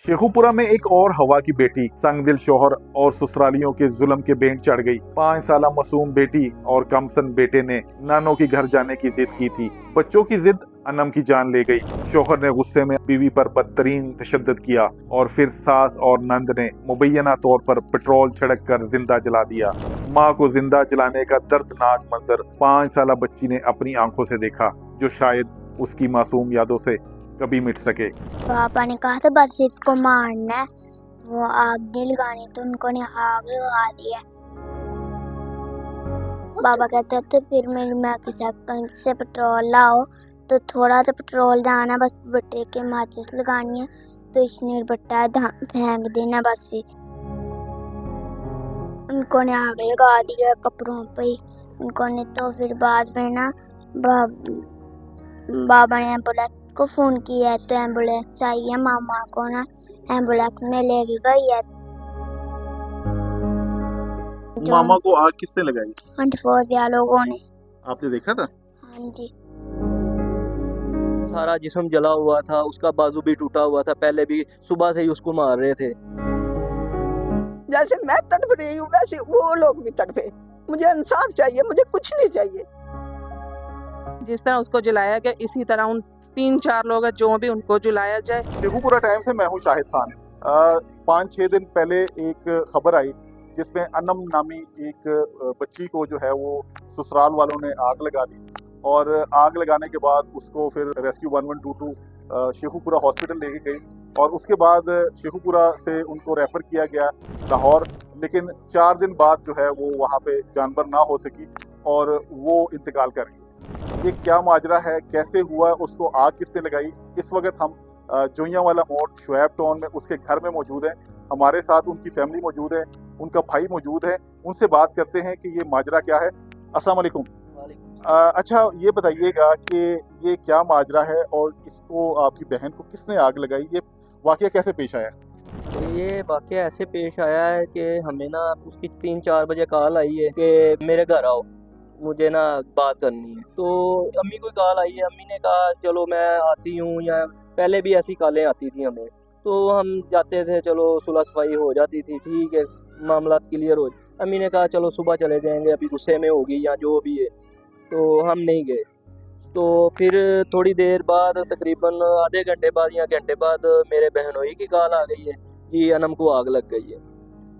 शेखुपुरा में एक और हवा की बेटी संगदिल शोहर और ससुरालियों के जुल्म के बेंच चढ़ गई। 5 साला मासूम बेटी और कमसन बेटे ने नानों की घर जाने की जिद की थी। बच्चों की जिद अनम की जान ले गई। शोहर ने गुस्से में बीवी पर बदतरीन तशद्दुद किया और फिर सास और नंद ने मुबैना तौर पर पेट्रोल छिड़क कर जिंदा जला दिया। माँ को जिंदा जलाने का दर्दनाक मंजर 5 साला बच्ची ने अपनी आंखों से देखा, जो शायद उसकी मासूम यादों से कभी मिट सके। पापा ने कहा था बस इसको मारना है, वो आग नहीं लगानी, तो उनको ने आग लगा दिया। बाबा कहते थे फिर मेरी माँ के साथ से पेट्रोल लाओ, तो थोड़ा सा पेट्रोल डालना, बस बट्टे के माचिस लगानी है, तो इसने बट्टा फेंक देना बस। उनको ने आग लगा दिया कपड़ों पे उनको ने। तो फिर बाद में ना बाबा ने एम्बुलेंस को फोन किया, तो एम्बुलेंस आई है। मामा को ना एम्बुलेंस में ले गई है। मामा को आग किसने लगाई? 24 लोगों ने। आपने देखा था? हाँ जी। सारा जिस्म जला हुआ था, उसका बाजू भी टूटा हुआ था। पहले भी सुबह से ही उसको मार रहे थे। जैसे मैं तड़प रही हूँ वैसे वो लोग भी तड़पे। मुझे इंसाफ चाहिए, मुझे कुछ नहीं चाहिए। जिस तरह उसको जलाया गया, इसी तरह उन 3-4 लोग हैं जो भी उनको जलाया जाए। शेखुपुरा टाइम से मैं हूँ शाहिद खान। 5-6 दिन पहले एक खबर आई जिसमें अनम नामी एक बच्ची को जो है वो ससुराल वालों ने आग लगा दी, और आग लगाने के बाद उसको फिर रेस्क्यू 1122 शेखुपुरा हॉस्पिटल लेके गई, और उसके बाद शेखुपुरा से उनको रेफ़र किया गया लाहौर। लेकिन 4 दिन बाद जो है वो वहाँ पे जानबर ना हो सकी और वो इंतकाल कर गई। ये क्या माजरा है, कैसे हुआ, उसको आग किसने लगाई? इस वक्त हम जोइयावाला मोड़ शुएब टाउन में उसके घर में मौजूद हैं। हमारे साथ उनकी फैमिली मौजूद है, उनका भाई मौजूद है। उनसे बात करते हैं कि ये माजरा क्या है। अस्सलाम वालेकुम। अच्छा, ये बताइएगा कि ये क्या माजरा है और इसको आपकी बहन को किसने आग लगाई? ये वाकया कैसे पेश आया? तो ये वाकया ऐसे पेश आया है कि हमें ना उसकी 3-4 बजे कॉल आई है कि मेरे घर आओ, मुझे ना बात करनी है। तो अम्मी को कॉल आई है, अम्मी ने कहा चलो मैं आती हूँ, या पहले भी ऐसी कॉलें आती थी हमें, तो हम जाते थे, चलो सुलह सफाई हो जाती थी, ठीक है, मामला क्लियर हो। अम्मी ने कहा चलो सुबह चले जाएंगे, अभी गुस्से में होगी या जो भी है, तो हम नहीं गए। तो फिर थोड़ी देर बाद, तकरीबन आधे घंटे बाद या घंटे बाद, मेरे बहनोई की कॉल आ गई है कि अनम को आग लग गई है,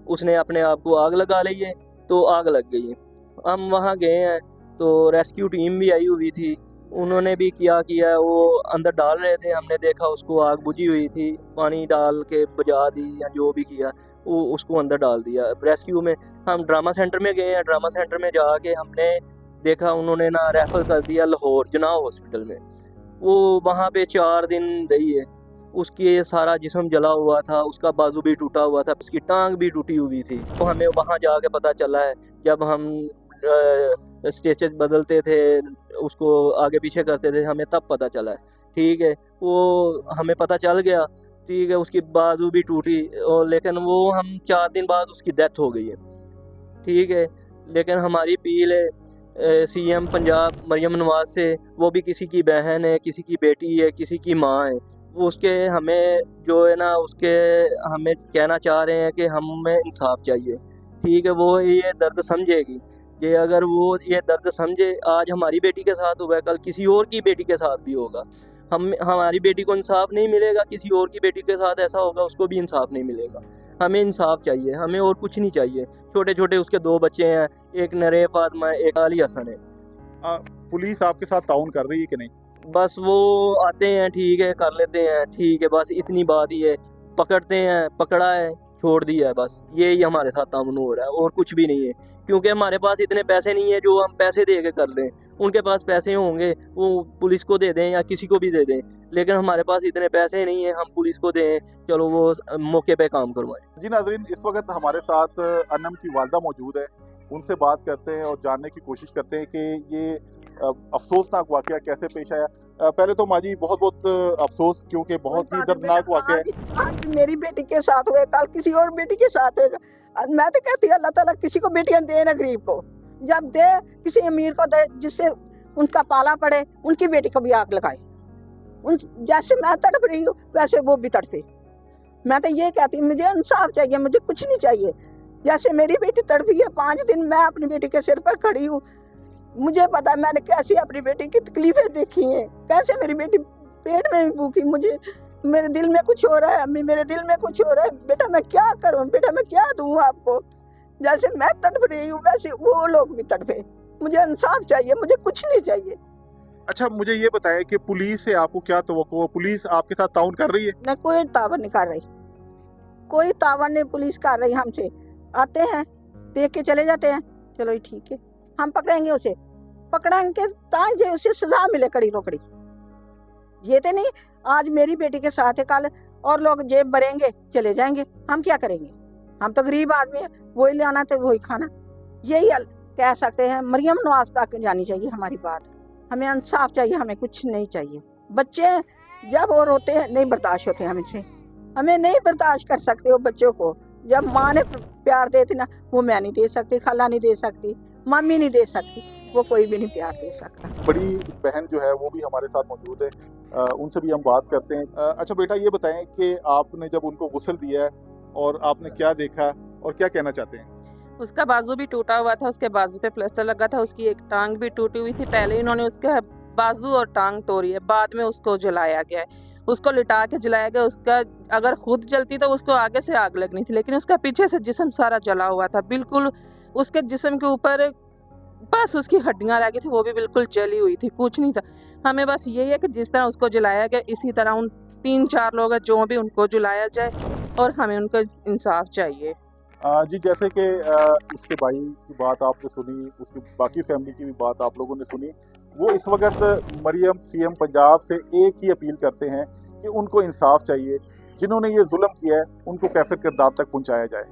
उसने अपने आप को आग लगा ली है, तो आग लग गई है। हम वहाँ गए हैं तो रेस्क्यू टीम भी आई हुई थी, उन्होंने भी क्या किया, वो अंदर डाल रहे थे, हमने देखा उसको आग बुझी हुई थी, पानी डाल के बुझा दी या जो भी किया, वो उसको अंदर डाल दिया। रेस्क्यू में हम ड्रामा सेंटर में गए हैं, ड्रामा सेंटर में जाके हमने देखा उन्होंने ना रेफर कर दिया लाहौर जना हॉस्पिटल में। वो वहाँ पे 4 दिन रही है। उसकी सारा जिस्म जला हुआ था, उसका बाजू भी टूटा हुआ था, उसकी टांग भी टूटी हुई थी। तो हमें वहाँ जाके पता चला है, जब हम स्टेचेस बदलते थे, उसको आगे पीछे करते थे, हमें तब पता चला है, ठीक है। वो हमें पता चल गया, ठीक है, उसकी बाजू भी टूटी, और लेकिन वो हम 4 दिन बाद उसकी डेथ हो गई है, ठीक है। लेकिन हमारी अपील है CM पंजाब मरियम नवाज से, वो भी किसी की बहन है, किसी की बेटी है, किसी की माँ है, वो उसके हमें जो है ना उसके हमें कहना चाह रहे हैं कि हमें इंसाफ चाहिए, ठीक है। वो ये दर्द समझेगी कि अगर वो ये दर्द समझे, आज हमारी बेटी के साथ हुआ है, कल किसी और की बेटी के साथ भी होगा। हमारी बेटी को इंसाफ नहीं मिलेगा, किसी और की बेटी के साथ ऐसा होगा, उसको भी इंसाफ नहीं मिलेगा। हमें इंसाफ चाहिए, हमें और कुछ नहीं चाहिए। छोटे छोटे उसके 2 बच्चे हैं, एक नरे फातिमा, एक अली हसन है। पुलिस आपके साथ ताउन कर रही है कि नहीं? बस वो आते हैं, ठीक है, कर लेते हैं, ठीक है, बस इतनी बात ही है। पकड़ते हैं, पकड़ा है, छोड़ दिया है, बस यही हमारे साथ ताउन हो रहा है, और कुछ भी नहीं है। क्योंकि हमारे पास इतने पैसे नहीं है जो हम पैसे दे के कर लें। उनके पास पैसे होंगे, वो पुलिस को दे दें या किसी को भी दे दें, लेकिन हमारे पास इतने पैसे नहीं है हम पुलिस को दें, चलो वो मौके पे काम करवाएं। जी नाज़रीन, इस वक्त हमारे साथ अनम की वालदा मौजूद है। उनसे बात करते हैं और जानने की कोशिश करते हैं कि ये अफसोसनाक वाकया कैसे पेश आया। पहले तो माजी बहुत बहुत अफसोस, क्योंकि बहुत ही दर्दनाक वाकया है। आज मेरी बेटी के साथ हुए, कल किसी और बेटी के साथ होगा। मैं तो कहती हूँ अल्लाह ताला किसी को बेटियां दे ना गरीब को, जब दे किसी अमीर को दे जिससे उनका पाला पड़े, उनकी बेटी को भी आग लगाए। जैसे मैं तड़प रही हूँ वैसे वो भी तड़पे। मैं तो ये कहती हूँ, मुझे इंसाफ चाहिए, मुझे कुछ नहीं चाहिए। जैसे मेरी बेटी तड़पी है 5 दिन, मैं अपनी बेटी के सिर पर खड़ी हूँ। मुझे पता है मैंने कैसे अपनी बेटी की तकलीफें देखी हैं, कैसे मेरी बेटी पेट में भी भूखी। मुझे मेरे दिल में कुछ हो रहा है अम्मी, मेरे दिल में कुछ हो रहा है। बेटा मैं क्या करूँ, बेटा मैं क्या दूँ आपको? जैसे मैं तड़प रही हूँ वैसे वो लोग भी तड़पे। मुझे इंसाफ चाहिए, मुझे कुछ नहीं चाहिए। अच्छा, मुझे ये बताएं कि पुलिस से आपको क्या तवक्को, पुलिस आपके साथ ताउन कर रही है? न कोई तावन नहीं कर रही, कोई तावन नहीं पुलिस कर रही हमसे। आते हैं, देख के चले जाते हैं, चलो ठीक है, हम पकड़ेंगे उसे, पकड़ेंगे ताकि उसे सजा मिले कड़ी तो कड़ी। ये तो नहीं आज मेरी बेटी के साथ है, कल और लोग जेब भरेंगे चले जाएंगे, हम क्या करेंगे? हम तो गरीब आदमी है, वही लाना तो वही खाना। यही कह सकते हैं। मरियम नवाज तक जानी चाहिए हमारी बात। हमें इंसाफ चाहिए, हमें कुछ नहीं चाहिए। बच्चे जब और होते हैं नहीं बर्दाश्त होते हमसे, हमें नहीं बर्दाश्त कर सकते वो बच्चों को। जब माँ ने प्यार देती ना, वो मैं नहीं दे सकती, खाला नहीं दे सकती, मम्मी नहीं दे सकती, वो कोई भी नहीं प्यार दे सकता। बड़ी बहन जो है वो भी हमारे साथ मौजूद है, उनसे भी हम बात करते हैं। अच्छा बेटा, ये बताएं कि आपने जब उनको गुस्ल दिया है और आपने क्या देखा और क्या कहना चाहते हैं? उसका बाजू भी टूटा हुआ था, उसके बाजू पे प्लास्टर लगा था, उसकी एक टांग भी टूटी हुई थी। पहले इन्होंने उसके बाजू और टांग तोड़ी है, बाद में उसको जलाया गया है, उसको लिटा के जलाया गया। उसका अगर खुद जलती तो उसको आगे से आग लगनी थी, लेकिन उसका पीछे से जिस्म सारा जला हुआ था, बिल्कुल उसके जिस्म के ऊपर बस उसकी हड्डियां रह गई थी, वो भी बिल्कुल जली हुई थी, कुछ नहीं था। हमें बस यही है कि जिस तरह उसको जलाया गया इसी तरह उन 3-4 लोग हैं जो भी उनको जलाया जाए और हमें उनको इंसाफ चाहिए। जी, जैसे कि उसके भाई की बात आपने सुनी, उसकी बाकी फैमिली की भी बात आप लोगों ने सुनी। वो इस वक्त मरियम सीएम पंजाब से एक ही अपील करते हैं कि उनको इंसाफ चाहिए, जिन्होंने ये जुल्म किया है उनको कैफिर किरदार तक पहुंचाया जाए।